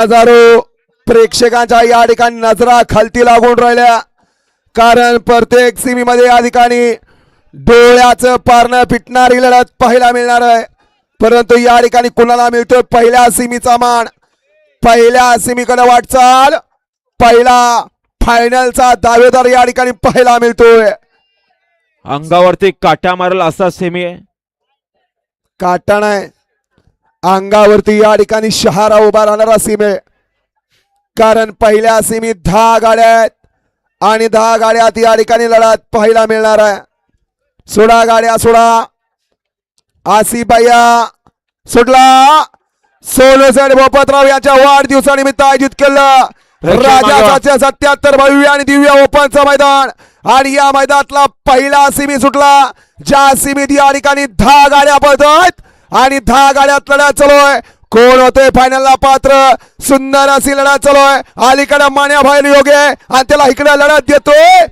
हजारो प्रेक्षकांच्या या ठिकाणी नजरा खालती लागून राहिल्या, कारण प्रत्येक सीमीमध्ये या ठिकाणी डोळ्याचं पारणं फिटणारी लढत पाहायला मिळणार आहे. परंतु या ठिकाणी कुणाला मिळतोय पहिल्या सीमीचा मान, पहिल्या सीमीकडे वाटचाल, पहिला फायनलचा दावेदार या ठिकाणी पाहायला मिळतोय. अंगावरती काटा मारल असा सेमी आहे. काटा नाही, अंगावरती या ठिकाणी शहारा उभा राहणारा सीमे, कारण पहिल्या सीमीत 10 गाड्या आहेत आणि 10 गाड्यात या ठिकाणी लढत पाहायला मिळणार आहे. सोडा गाड्या सोडा, आसिफाया सुटला. सोनूसर भोपतराव यांच्या वाढदिवसानिमित्त आयोजित केलं राजाचे 77 भव्य आणि दिव्य ओपनचं मैदान, आणि या मैदानातला पहिला सीमी सुटला, ज्या सीमीत या ठिकाणी 10 गाड्या पळतात आणि 10 गाड्यात लढत चालू आहे. कोण होते फायनलला पात्र? सुंदर अशी लढत चालू आहे. अलीकडे मान्या भाईल योग्य आणि त्याला इकडे लढत देतोय.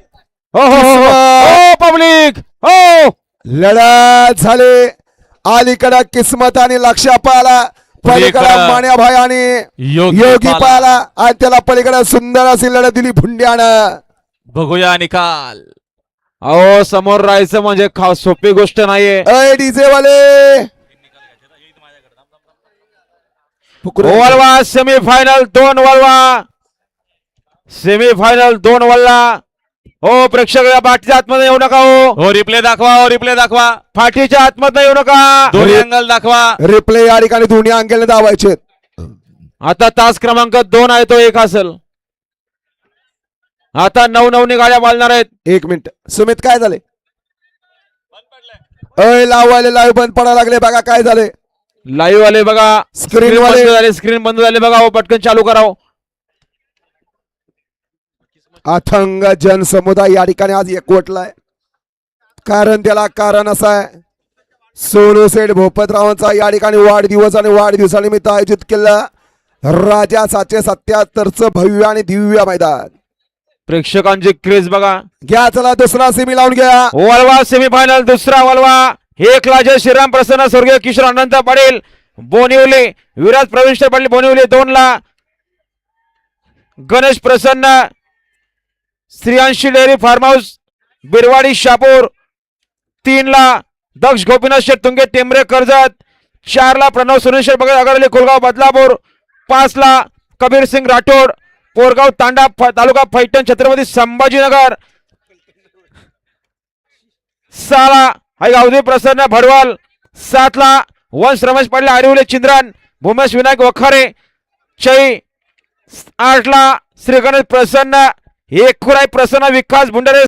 हो पब्लिक हो, लढत झाली. अलीकडे किस्मत आणि लक्ष पाहिला, पलीकडे मान्या भाई आणि योगी पाहिला, आणि त्याला पलीकडे सुंदर अशी लढत दिली भुंड्यानं. बघूया निकाल. अहो समोर राहायचं म्हणजे सोपी गोष्ट नाहीये. डीजे वाले वळवा सेमीफायनल 2 वळवा, सेमीफायनल 2 वळला. हो प्रेक्षक या पाठीच्या आतमध्ये येऊ नका. हो रिप्ले दाखवा, हो रिप्ले दाखवा, फाटीच्या आतमध्ये येऊ नका. दोन्ही अँगल दाखवा. रिप्ले या ठिकाणी दोन्ही अंगेल दाबायचे. आता तास क्रमांक 2 आहे तो 1 असेल. आता 9 गाड्या बालणार आहेत. 1 मिनिट सुमित, काय झाले? लाववाले लाईव्ह बंद पडायला लागले बघा, काय झाले? लाईव्ह आले बघा, स्क्रीन वाले झाले, स्क्रीन बंद झाले बघा. हो पटकन चालू करावं. अथंग जनसमुदाय या ठिकाणी आज एकवटलाय, कारण त्याला कारण असं आहे, सोनूसेठ भोपतरावांचा या ठिकाणी वाढदिवस आणि वाढदिवसानिमित्त आयोजित केलं राजा 777चं भव्य आणि दिव्य मैदान. प्रेक्षकांची क्रेज बघा. घ्या चला दुसरा सेमी लावून घ्या. वळवा सेमीफायनल दुसरा वळवा. 1 ला जय श्रीराम प्रसन्न स्वर्गीय किशोर अनंत पाटील बोनिवली, विराज प्रवीण पाटील बोनिवली. 2 ला गणेश प्रसन्न श्रीयांशी dairy form house Birwadi Shapur. 3 ला दक्ष गोपीनाथ शेठ तुंगे टेंबरे कर्जत. 4 ला प्रणव सुरेश भगत अगरवली कोलगाव बदलापूर. 5 ला कबीर सिंग राठोड पोरगाव तांडा तालुका पैठण छत्रपती संभाजीनगर. 6 ला गावदी प्रसन्न भडवाल. 7 ला वंश रमेश पाटील आरिवले चिंद्रन भूमेश विनायक वखारे चै. 8 ला श्री गणेश प्रसन्न एकखुराई प्रसन्न विकास भुंडरे